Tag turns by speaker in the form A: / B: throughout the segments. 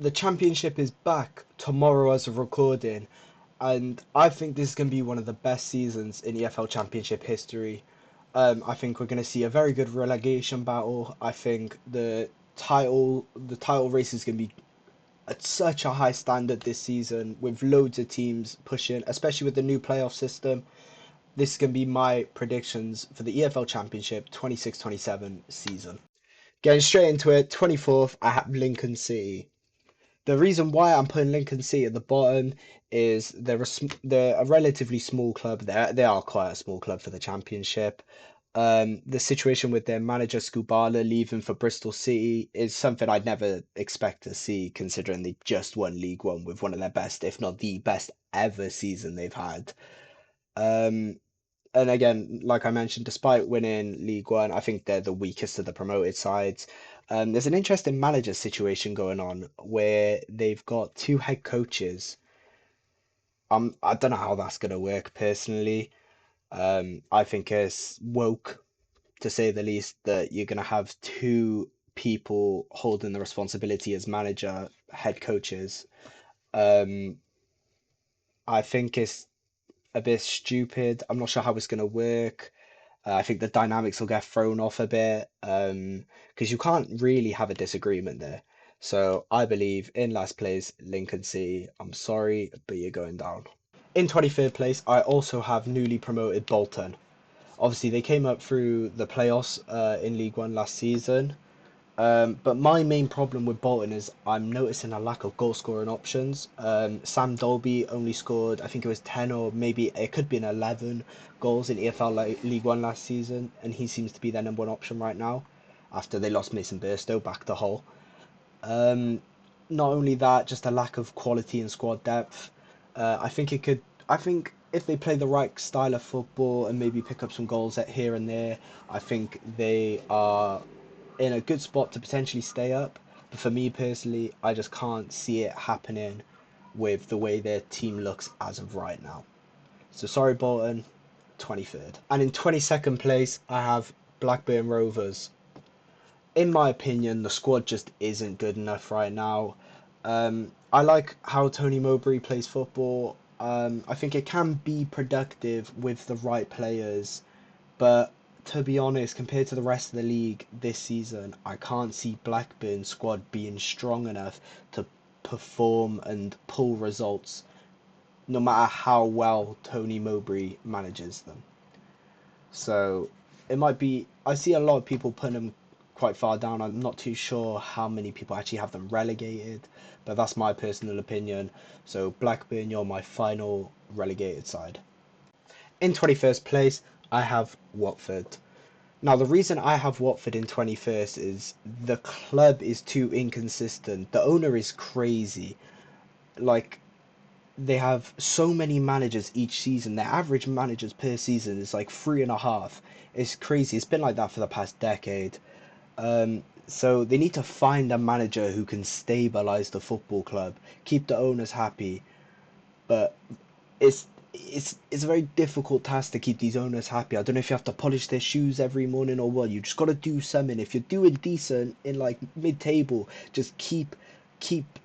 A: the championship is back tomorrow as of recording, and I think this is going to be one of the best seasons in EFL Championship history. I think we're going to see a very good relegation battle. I think the title race is going to be at such a high standard this season with loads of teams pushing, especially with the new playoff system. This is going to be my predictions for the EFL Championship 26-27 season. Getting straight into it, 24th, I have Lincoln City. The reason why I'm putting Lincoln City at the bottom is they're a relatively small club. They are quite a small club for the Championship. The situation with their manager Skubala leaving for Bristol City is something I'd never expect to see, considering they just won League One with one of their best, if not the best ever season they've had. Um, and again, like I mentioned, despite winning League One, I think they're the weakest of the promoted sides. There's an interesting manager situation going on where they've got two head coaches. I don't know how that's going to work personally. I think it's woke, to say the least, that you're going to have two people holding the responsibility as manager, head coaches. Um, I think it's a bit stupid. I'm not sure how it's going to work. I think the dynamics will get thrown off a bit because you can't really have a disagreement there. So I believe in last place, Lincoln City. I'm sorry, but you're going down. In 23rd place, I also have newly promoted Bolton. Obviously, they came up through the playoffs in League One last season. But my main problem with Bolton is I'm noticing a lack of goal scoring options. Sam Dolby only scored, I think it was 10 or maybe it could be an 11 goals in EFL League One last season, and he seems to be their number one option right now after they lost Mason Burstow back to Hull. Um, Not only that, just a lack of quality and squad depth. I think it could. I think if they play the right style of football and maybe pick up some goals at here and there, I think they are in a good spot to potentially stay up. But for me personally, I just can't see it happening with the way their team looks as of right now. So sorry, Bolton, 23rd. And in 22nd place, I have Blackburn Rovers. In my opinion, the squad just isn't good enough right now. I like how Tony Mowbray plays football. I think it can be productive with the right players, but to be honest, compared to the rest of the league this season, I can't see Blackburn's squad being strong enough to perform and pull results, no matter how well Tony Mowbray manages them. So it might be. I see a lot of people putting them quite far down. I'm not too sure how many people actually have them relegated, but that's my personal opinion. So Blackburn, you're my final relegated side. In 21st place, I have Watford. Now, the reason I have Watford in 21st is the club is too inconsistent. The owner is crazy. Like, they have so many managers each season. Their average managers per season is like three and a half. It's crazy. It's been like that for the past decade. So they need to find a manager who can stabilize the football club, keep the owners happy. But it's a very difficult task to keep these owners happy. I don't know if you have to polish their shoes every morning or what. You just got to do something. If you're doing decent in like mid-table, just keep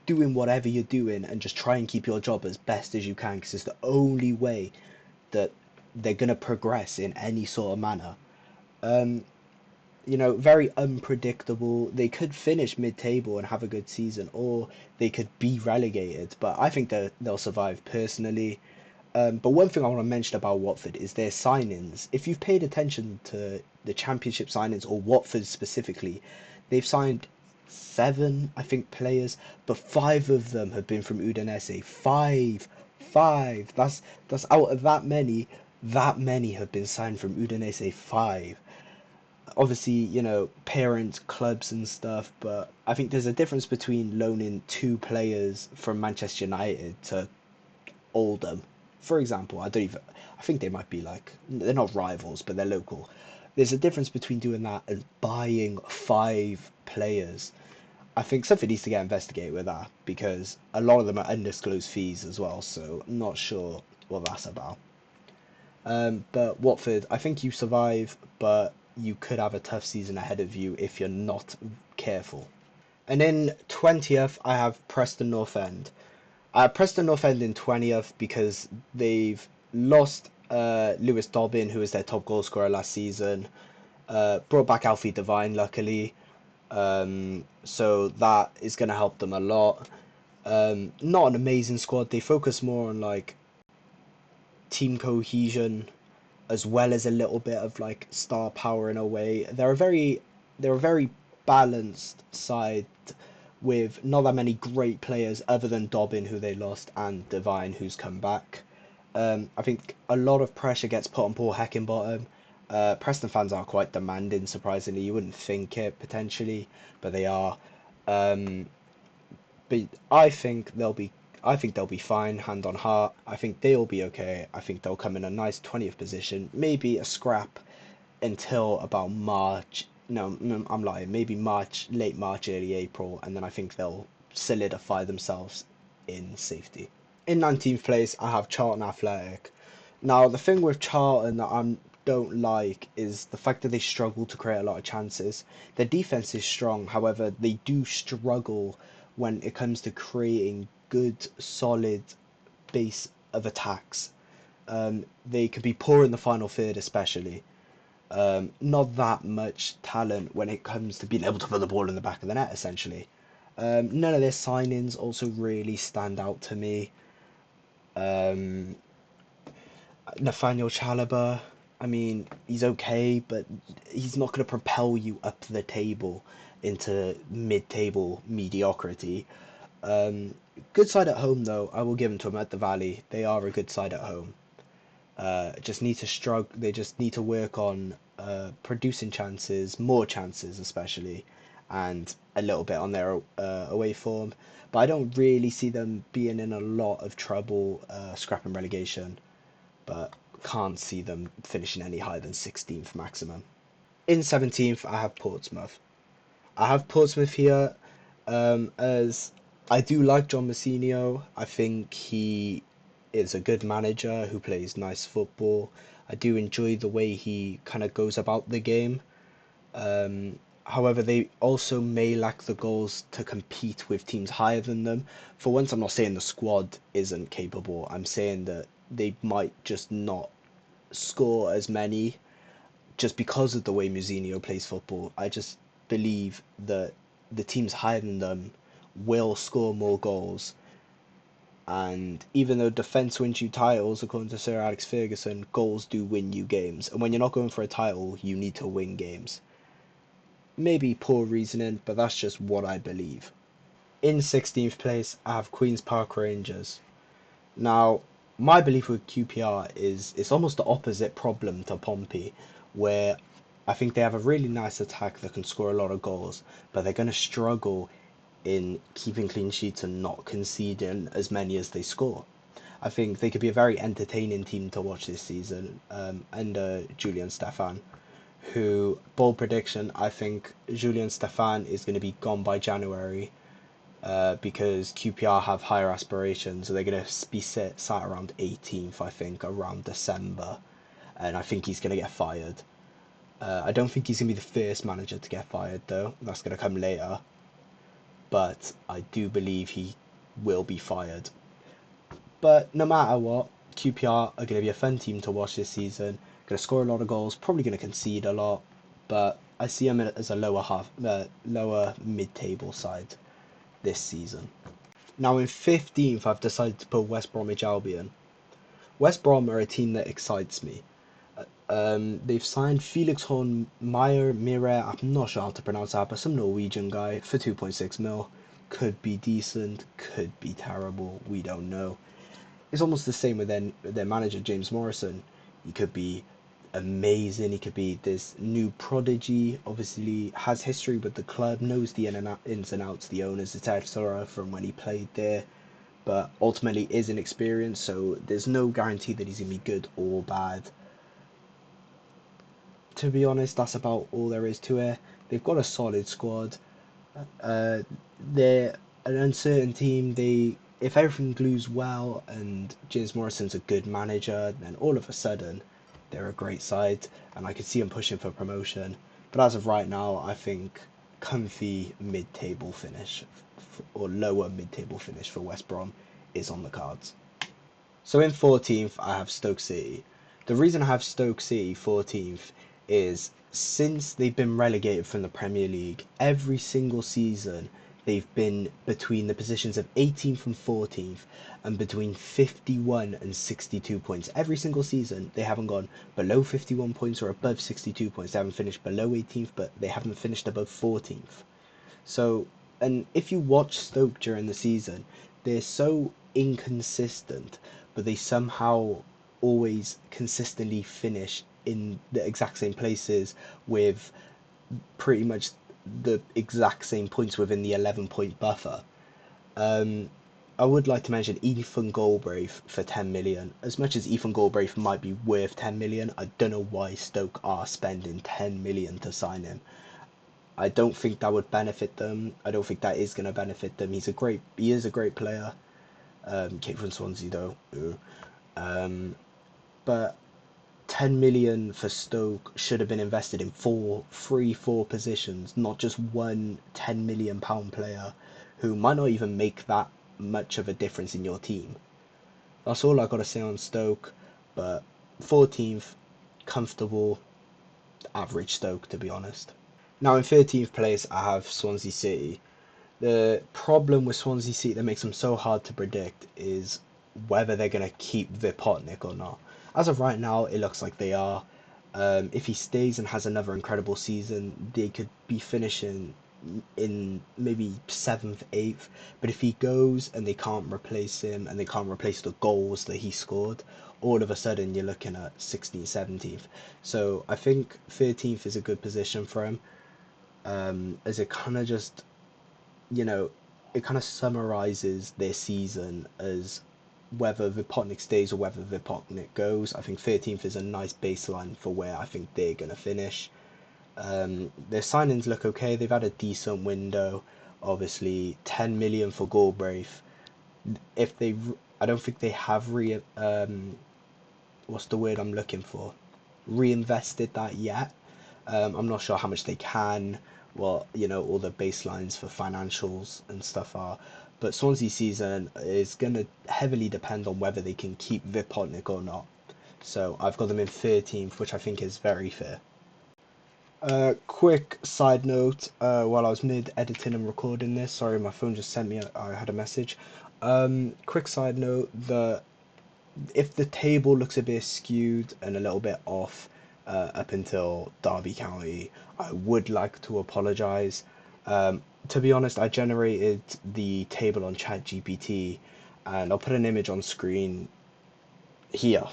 A: doing whatever you're doing and just try and keep your job as best as you can because it's the only way that they're gonna progress in any sort of manner. Um, very unpredictable. They could finish mid-table and have a good season, or they could be relegated. But I think that they'll survive personally. But one thing I want to mention about Watford is their signings. If you've paid attention to the Championship signings, or Watford specifically, they've signed seven, I think, players, but five of them have been from Udinese. Five. That's out of that many. That many have been signed from Udinese. Five. Obviously, parent clubs and stuff, but I think there's a difference between loaning two players from Manchester United to Oldham, for example. I think they might be like, they're not rivals, but they're local. There's a difference between doing that and buying five players. I think something needs to get investigated with that because a lot of them are undisclosed fees as well, so I'm not sure what that's about. But Watford, I think you survive, but you could have a tough season ahead of you if you're not careful. And in 20th, I have Preston North End. I have Preston North End in 20th because they've lost Lewis Dobbin, who was their top goal scorer last season. Brought back Alfie Devine, luckily. So that is going to help them a lot. Not an amazing squad. They focus more on like team cohesion as well as a little bit of like star power in a way. They're a very balanced side with not that many great players other than Dobbin, who they lost, and Devine, who's come back. I think a lot of pressure gets put on Paul Heckingbottom. Preston fans are quite demanding, surprisingly. You wouldn't think it potentially, but they are. Um, but I think they'll be fine, hand on heart. I think they'll be okay. I think they'll come in a nice 20th position, maybe a scrap until about March. No, I'm lying. Maybe March, late March, early April, and then I think they'll solidify themselves in safety. In 19th place, I have Charlton Athletic. Now, the thing with Charlton that I don't like is the fact that they struggle to create a lot of chances. Their defense is strong, however, they do struggle when it comes to creating good, solid base of attacks. They could be poor in the final third, especially. Not that much talent when it comes to being able to put the ball in the back of the net, essentially. None of their signings also really stand out to me. Um, Nathaniel Chalobah, I mean, he's okay, but he's not going to propel you up the table into mid-table mediocrity. Um, Good side at home, though. I will give them to them at the Valley. They are a good side at home. Just need to struggle. They just need to work on producing chances, more chances especially, and a little bit on their away form. But I don't really see them being in a lot of trouble, scrapping relegation. But can't see them finishing any higher than 16th maximum. In 17th, I have Portsmouth. I have Portsmouth here as I do like John Mousinho. I think he is a good manager who plays nice football. I do enjoy the way he kind of goes about the game. However, they also may lack the goals to compete with teams higher than them. For once, I'm not saying the squad isn't capable. I'm saying that they might just not score as many just because of the way Mourinho plays football. I just believe that the teams higher than them will score more goals. And even though defense wins you titles, according to Sir Alex Ferguson, goals do win you games. And when you're not going for a title, you need to win games. Maybe poor reasoning, but that's just what I believe. In 16th place, I have Queen's Park Rangers. Now, my belief with QPR is it's almost the opposite problem to Pompey, where I think they have a really nice attack that can score a lot of goals, but they're going to struggle in keeping clean sheets and not conceding as many as they score. I think they could be a very entertaining team to watch this season under Julian Stefan, who, bold prediction, I think Julian Stefan is going to be gone by January because QPR have higher aspirations. So they're going to be sat around 18th, I think, around December. And I think he's going to get fired. I don't think he's going to be the first manager to get fired, though. That's going to come later. But I do believe he will be fired. But no matter what, QPR are going to be a fun team to watch this season. Going to score a lot of goals, probably going to concede a lot. But I see them as a lower mid-table side this season. Now in 15th, I've decided to put West Bromwich Albion. West Brom are a team that excites me. They've signed Felix Horn Meyer Mire, I'm not sure how to pronounce that, but some Norwegian guy for 2.6 mil. Could be decent, could be terrible, we don't know. It's almost the same with their manager, James Morrison. He could be amazing, he could be this new prodigy, obviously has history with the club, knows the ins and outs, the owners, etc. from when he played there, but ultimately is inexperienced, so there's no guarantee that he's going to be good or bad. To be honest, that's about all there is to it. They've got a solid squad. Uh, they're an uncertain team. If everything glues well and James Morrison's a good manager, then all of a sudden they're a great side, and I could see them pushing for promotion. But as of right now, I think comfy mid-table finish or lower mid-table finish for West Brom is on the cards. So in 14th, I have Stoke City. The reason I have Stoke City 14th is since they've been relegated from the Premier League, every single season they've been between the positions of 18th and 14th and between 51 and 62 points. Every single season they haven't gone below 51 points or above 62 points. They haven't finished below 18th, but they haven't finished above 14th. So, and if you watch Stoke during the season, they're so inconsistent, but they somehow always consistently finish in the exact same places with pretty much the exact same points within the 11-point buffer. Um, I would like to mention Ethan Galbraith for 10 million. As much as Ethan Galbraith might be worth 10 million, I don't know why Stoke are spending 10 million to sign him. I don't think that would benefit them. I don't think that is going to benefit them. He is a great player. Came from Swansea though. Um, but 10 million for Stoke should have been invested in four positions, not just one 10 million pound player who might not even make that much of a difference in your team. That's all I got to say on Stoke. But 14th, comfortable, average Stoke to be honest. Now in 13th place, I have Swansea City. The problem with Swansea City that makes them so hard to predict is whether they're going to keep Vipotnik or not. As of right now, it looks like they are. If he stays and has another incredible season, they could be finishing in maybe 7th, 8th. But if he goes and they can't replace him and they can't replace the goals that he scored, all of a sudden you're looking at 16th, 17th. So I think 13th is a good position for him, as it kind of just, you know, it kind of summarizes their season as whether Vipotnik stays or whether Vipotnik goes. I think 13th is a nice baseline for where I think they're going to finish. Their signings look okay. They've had a decent window. Obviously, 10 million for Galbraith. If they, I don't think they have what's the word I'm looking for? Reinvested that yet. I'm not sure how much they can, what, all the baselines for financials and stuff are. But Swansea season is going to heavily depend on whether they can keep Vipotnik or not. So I've got them in 13th, which I think is very fair. Quick side note, while I was mid-editing and recording this, sorry, my phone just sent me, I had a message. Quick side note, if the table looks a bit skewed and a little bit off up until Derby County, I would like to apologise. To be honest, I generated the table on ChatGPT, and I'll put an image on screen here.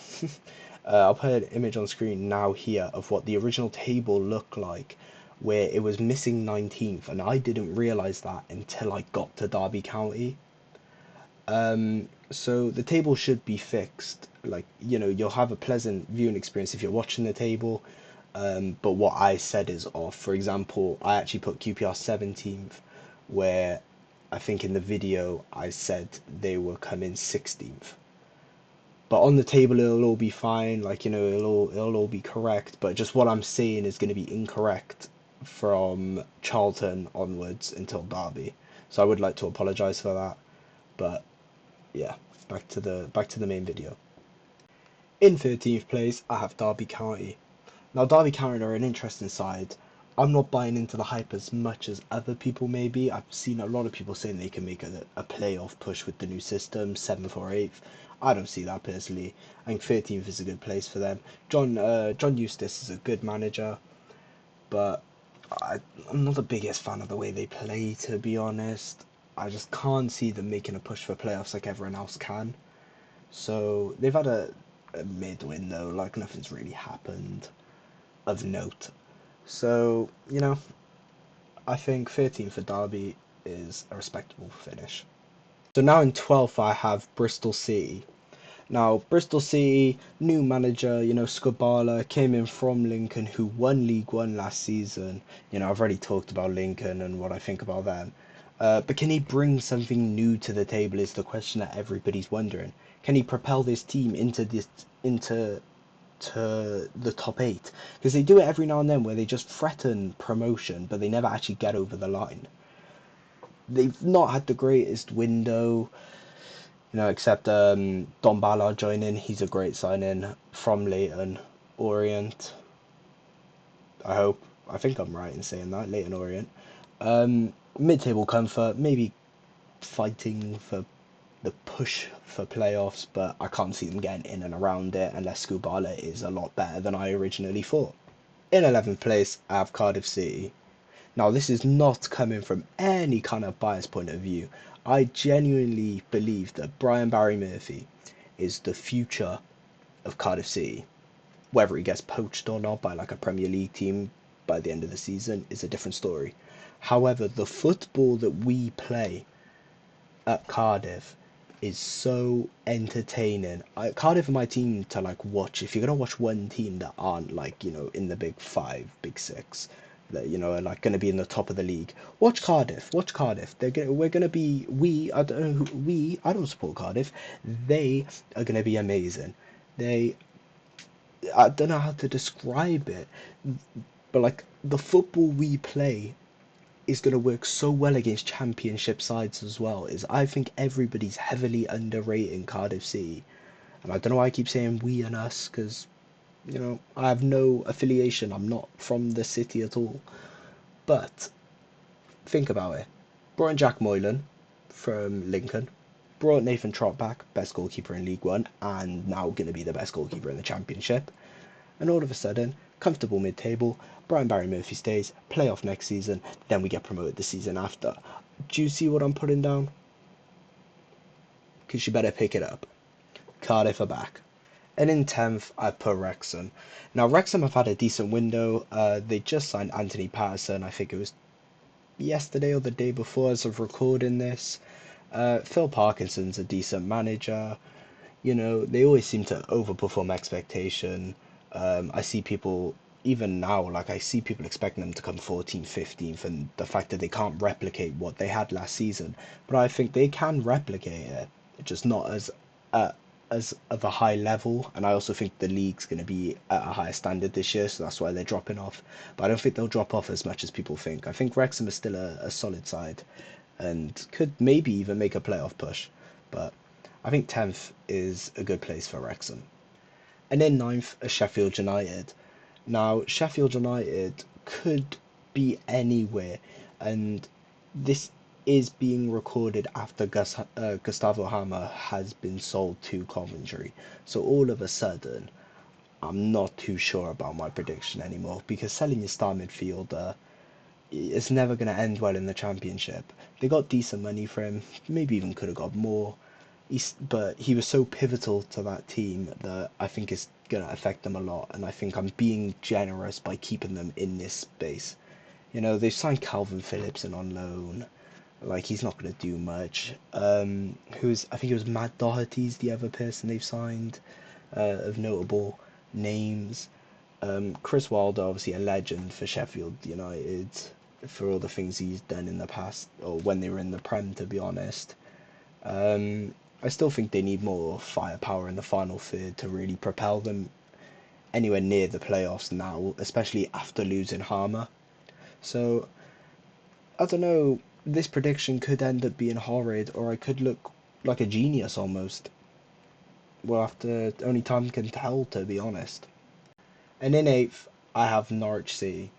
A: I'll put an image on screen now here of what the original table looked like, where it was missing 19th, and I didn't realise that until I got to Derby County. So the table should be fixed. Like, you'll have a pleasant viewing experience if you're watching the table. But what I said is off. For example, I actually put QPR 17th, where I think in the video I said they were coming 16th. But on the table it'll all be fine, like, it'll all be correct. But just what I'm saying is going to be incorrect from Charlton onwards until Derby. So I would like to apologise for that. But yeah, back to the main video. In 13th place, I have Derby County. Now, Derby County are an interesting side. I'm not buying into the hype as much as other people may be. I've seen a lot of people saying they can make a playoff push with the new system, 7th or 8th. I don't see that personally. I think 13th is a good place for them. John Eustace is a good manager, but I'm not the biggest fan of the way they play, to be honest. I just can't see them making a push for playoffs like everyone else can. So they've had a mid-win though, like nothing's really happened of note. So, I think 13 for Derby is a respectable finish. So now in 12th I have Bristol City. Now, Bristol City, new manager, Skubala came in from Lincoln, who won League One last season. I've already talked about Lincoln and what I think about them. But can he bring something new to the table is the question that everybody's wondering. Can he propel this team into to the top eight, because they do it every now and then where they just threaten promotion, but they never actually get over the line. They've not had the greatest window, except Don Ballard joining. He's a great signing from Leighton Orient. I hope. I think I'm right in saying that. Leighton Orient. Mid-table comfort, maybe fighting for the push for playoffs, but I can't see them getting in and around it unless Skubala is a lot better than I originally thought. In 11th place, I have Cardiff City. Now, this is not coming from any kind of biased point of view. I genuinely believe that Brian Barry Murphy is the future of Cardiff City. Whether he gets poached or not by like a Premier League team by the end of the season is a different story. However, the football that we play at Cardiff is so entertaining. Cardiff are my team to like watch. If you're gonna watch one team that aren't like in the big five, big six, that are like gonna be in the top of the league, watch Cardiff. Watch Cardiff. We're gonna be we. I don't know who, we. I don't support Cardiff. They are gonna be amazing. They. I don't know how to describe it, but like the football we play is going to work so well against championship sides as well. Is I think everybody's heavily underrating Cardiff City, and I don't know why I keep saying we and us because I have no affiliation. I'm not from the city at all. But think about it. Brought in Jack Moylan from Lincoln. Brought Nathan Trott back, best goalkeeper in League One, and now going to be the best goalkeeper in the Championship. And all of a sudden, comfortable mid-table, Brian Barry Murphy stays, playoff next season, then we get promoted the season after. Do you see what I'm putting down? Because you better pick it up. Cardiff are back. And in 10th, I put Wrexham. Now, Wrexham have had a decent window. They just signed Anthony Patterson. I think it was yesterday or the day before as of recording this. Phil Parkinson's a decent manager. They always seem to overperform expectation. I see people, even now, like I see people expecting them to come 14th, 15th, and the fact that they can't replicate what they had last season. But I think they can replicate it, just not uh, as of a high level. And I also think the league's going to be at a higher standard this year, so that's why they're dropping off. But I don't think they'll drop off as much as people think. I think Wrexham is still a solid side and could maybe even make a playoff push. But I think 10th is a good place for Wrexham. And in 9th are Sheffield United. Now, Sheffield United could be anywhere, and this is being recorded after Gustavo Hammer has been sold to Coventry. So all of a sudden, I'm not too sure about my prediction anymore because selling your star midfielder it's never going to end well in the Championship. They got decent money for him, maybe even could have got more. But he was so pivotal to that team that I think it's going to affect them a lot. And I think I'm being generous by keeping them in this space. They've signed Calvin Phillips in on loan. Like, he's not going to do much. I think it was Matt Doherty's the other person they've signed of notable names. Chris Wilder, obviously a legend for Sheffield United, for all the things he's done in the past, or when they were in the Prem, to be honest. I still think they need more firepower in the final third to really propel them anywhere near the playoffs now, especially after losing Harmer. So, I don't know, this prediction could end up being horrid, or I could look like a genius almost. Well, after only time can tell, to be honest. And in 8th, I have Norwich City.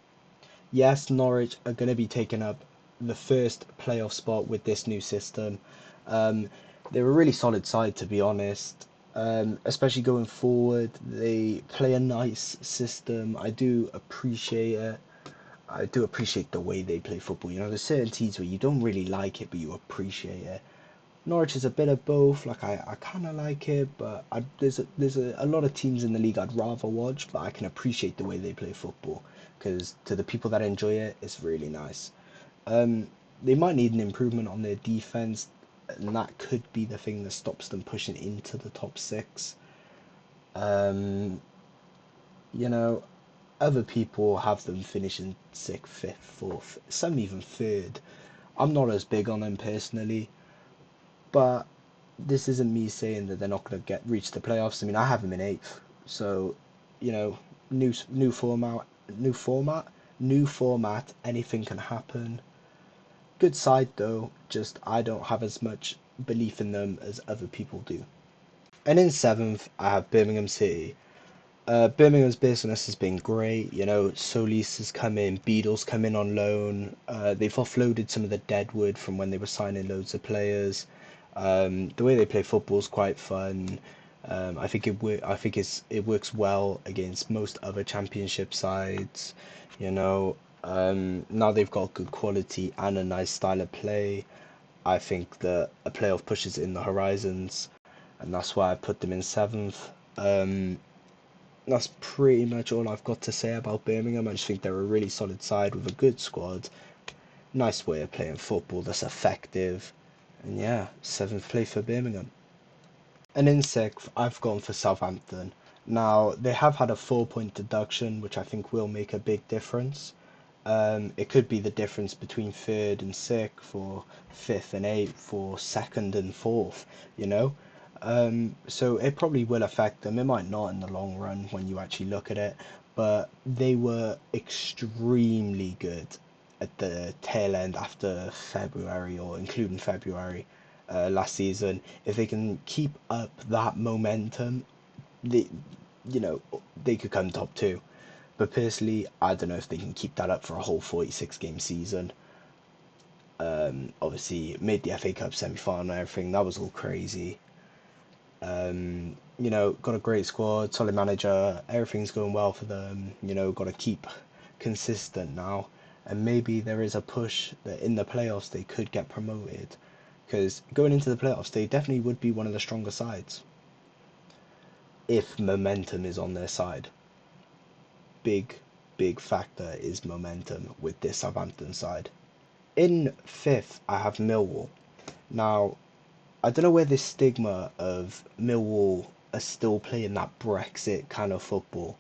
A: Yes, Norwich are going to be taking up the first playoff spot with this new system. Um, they're a really solid side, to be honest. Especially going forward, they play a nice system. I do appreciate it. I do appreciate the way they play football. There's certain teams where you don't really like it, but you appreciate it. Norwich is a bit of both. Like I kind of like it, but there's a lot of teams in the league I'd rather watch, but I can appreciate the way they play football because to the people that enjoy it, it's really nice. Um, they might need an improvement on their defense, and that could be the thing that stops them pushing into the top six. Um, you know, Other people have them finishing sixth, fifth, fourth, some even third. I'm not as big on them personally, but this isn't me saying that they're not going to get reach the playoffs. I mean, I have them in eighth, so you know, new format, new format, new format. Anything can happen. Good side though, just I don't have as much belief in them as other people do. And in seventh, I have Birmingham City. Birmingham's business has been great. You know, Solis has come in, Beadle's come in on loan. They've offloaded some of the deadwood from when they were signing loads of players. The way they play football is quite fun. I think it works well against most other championship sides. You know, now they've got good quality and a nice style of play. I think that a playoff push is in the horizons, and that's why I put them in seventh. That's pretty much all I've got to say about Birmingham. I just think they're a really solid side with a good squad, nice way of playing football that's effective, and yeah, seventh place for Birmingham. And in sixth, I've gone for Southampton. Now, they have had a 4 point deduction, which I think will make a big difference. It could be the difference between third and sixth, or fifth and eighth, or second and fourth, you know? So it probably will affect them. It might not in the long run when you actually look at it, but they were extremely good at the tail end after February, or including February last season. If they can keep up that momentum, they, you know, they could come top two. But personally, I don't know if they can keep that up for a whole 46 game season. Obviously, made the FA Cup semi final and everything. That was all crazy. You know, got a great squad, solid manager. Everything's going well for them. You know, got to keep consistent now. And maybe there is a push that in the playoffs they could get promoted. Because going into the playoffs, they definitely would be one of the stronger sides if momentum is on their side. Big, big factor is momentum with this Southampton side. In fifth, I have Millwall. Now, I don't know where this stigma of Millwall are still playing that Brexit kind of football,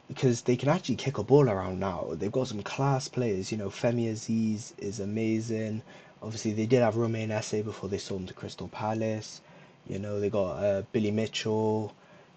A: because they can actually kick a ball around now. They've got some class players. You know, Femi Aziz is amazing. Obviously, they did have Romain Esse before they sold him to Crystal Palace. You know, they got Billy Mitchell.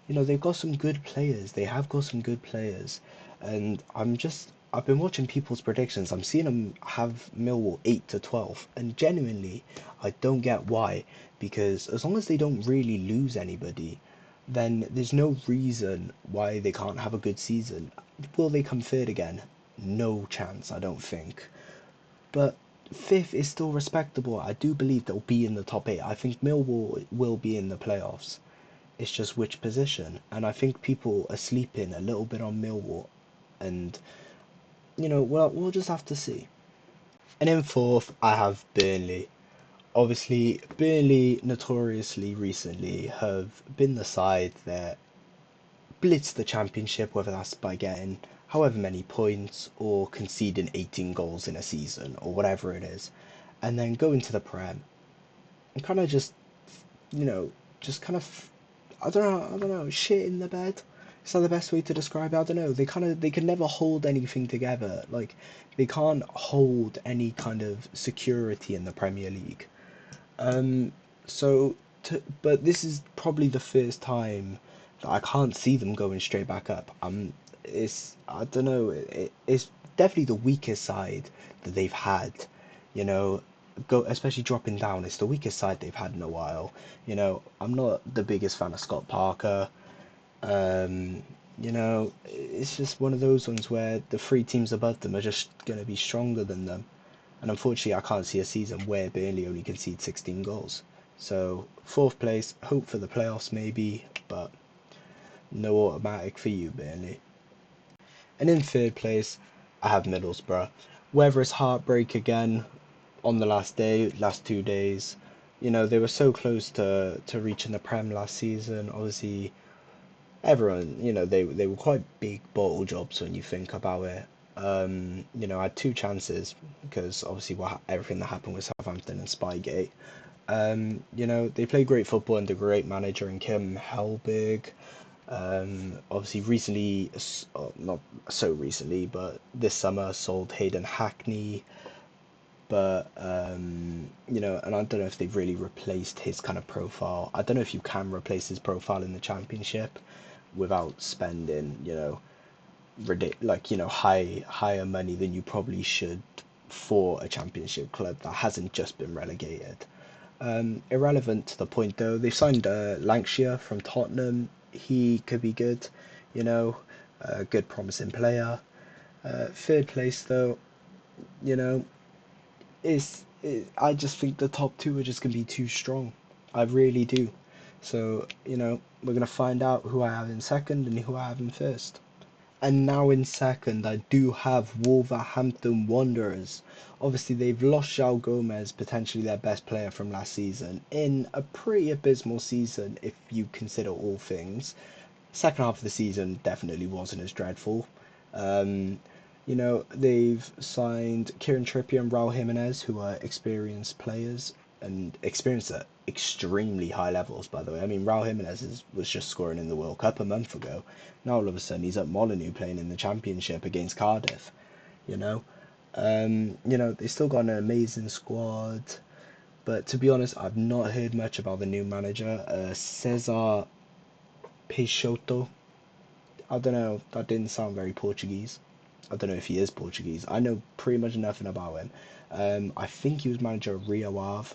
A: You know, they've got some good players. They have got some good players. And I've been watching people's predictions. I'm seeing them have Millwall 8 to 12. And genuinely, I don't get why. Because as long as they don't really lose anybody, then there's no reason why they can't have a good season. Will they come third again? No chance, I don't think. But fifth is still respectable. I do believe they'll be in the top eight. I think Millwall will be in the playoffs. It's just which position. And I think people are sleeping a little bit on Millwall. And, you know, well, we'll just have to see. And in fourth, I have Burnley. Obviously, Burnley notoriously recently have been the side that blitz the championship, whether that's by getting however many points or conceding 18 goals in a season or whatever it is, and then go into the Prem and kind of just, you know, just kind of, I don't know, shit in the bed. Is that the best way to describe it? I don't know. They can never hold anything together. Like, they can't hold any kind of security in the Premier League. Um, so, but this is probably the first time that I can't see them going straight back up. I don't know. It's definitely the weakest side that they've had. You know, especially dropping down. It's the weakest side they've had in a while. You know, I'm not the biggest fan of Scott Parker. Um, you know, it's just one of those ones where the three teams above them are just going to be stronger than them. And unfortunately, I can't see a season where Burnley only concede 16 goals. So, fourth place, hope for the playoffs maybe, but no automatic for you, Burnley. And in third place, I have Middlesbrough. Whether it's heartbreak again on the last day, last 2 days, you know, they were so close to reaching the Prem last season. Obviously, everyone, you know, they were quite big bottle jobs when you think about it. You know, I had two chances because obviously everything that happened with Southampton and Spygate. You know, they play great football under great manager in Kim Helberg. Obviously, recently, not so recently, but this summer sold Hayden Hackney. But you know, and I don't know if they've really replaced his kind of profile. I don't know if you can replace his profile in the Championship, without spending, higher money than you probably should for a championship club that hasn't just been relegated. Irrelevant to the point though, they signed Lancashire from Tottenham. He could be good, you know, a good promising player. Third place though, you know, I just think the top two are just gonna be too strong. I really do. So, we're gonna find out who I have in second and who I have in first. And now in second, I do have Wolverhampton Wanderers. Obviously, they've lost João Gomez, potentially their best player from last season, in a pretty abysmal season if you consider all things. Second half of the season definitely wasn't as dreadful. Um, they've signed Kieran Trippier and Raul Jimenez, who are experienced players and experienced at extremely high levels, by the way. I mean, Raul Jimenez was just scoring in the World Cup a month ago. Now all of a sudden he's at Molineux playing in the Championship against Cardiff, you know. They still got an amazing squad, but to be honest, I've not heard much about the new manager, Cesar Peixoto. I don't know, that didn't sound very Portuguese. I don't know if he is Portuguese. I know pretty much nothing about him. I think he was manager of Rio Ave,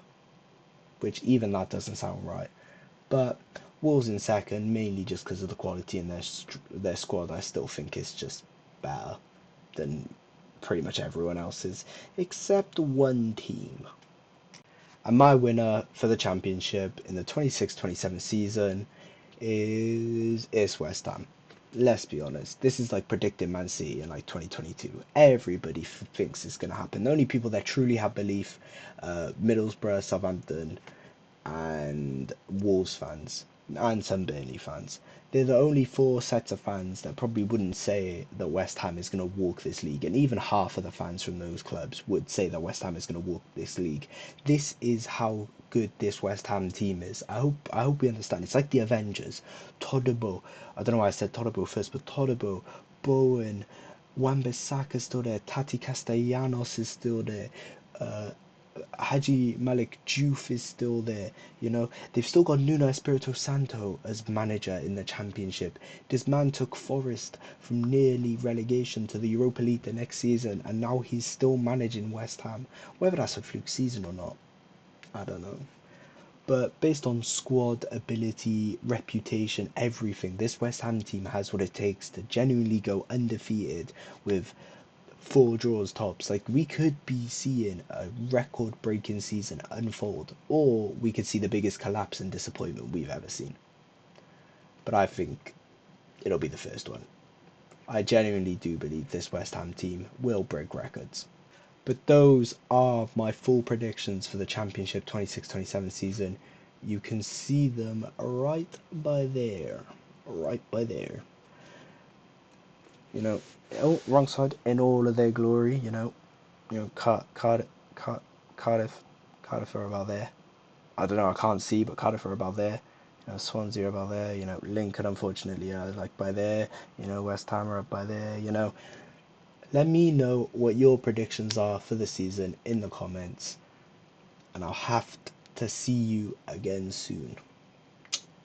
A: which even that doesn't sound right. But Wolves in second, mainly just because of the quality in their squad. I still think it's just better than pretty much everyone else's, except one team. And my winner for the championship in the 26-27 season is West Ham. Let's be honest. This is like predicting Man City in like 2022. Everybody thinks it's going to happen. The only people that truly have belief, Middlesbrough, Southampton, and Wolves fans, and some Burnley fans. They're the only four sets of fans that probably wouldn't say that West Ham is going to walk this league, and even half of the fans from those clubs would say that West Ham is going to walk this league. This is how good this West Ham team is. I hope we understand. It's like the Avengers. Todibo. I don't know why I said Todibo first, but Todibo, Bowen, Wan-Bissaka is still there. Tati Castellanos is still there. Uh, Haji Malik Diouf is still there. They've still got Nuno Espirito Santo as manager in the championship. This man took Forest from nearly relegation to the Europa League the next season, and now he's still managing West Ham. Whether that's a fluke season or not, I don't know. But based on squad, ability, reputation, everything, this West Ham team has what it takes to genuinely go undefeated with four draws tops. Like, we could be seeing a record breaking season unfold, or we could see the biggest collapse and disappointment we've ever seen. But I think it'll be the first one. I genuinely do believe this West Ham team will break records. But those are my full predictions for the Championship 26-27 season. You can see them right by there. Right by there. Oh, wrong side, in all of their glory, Cardiff, Cardiff are about there. I don't know, I can't see, but Cardiff are about there. Swansea are about there. Lincoln, unfortunately, are like by there. West Ham are up by there. Let me know what your predictions are for the season in the comments, and I'll have to see you again soon.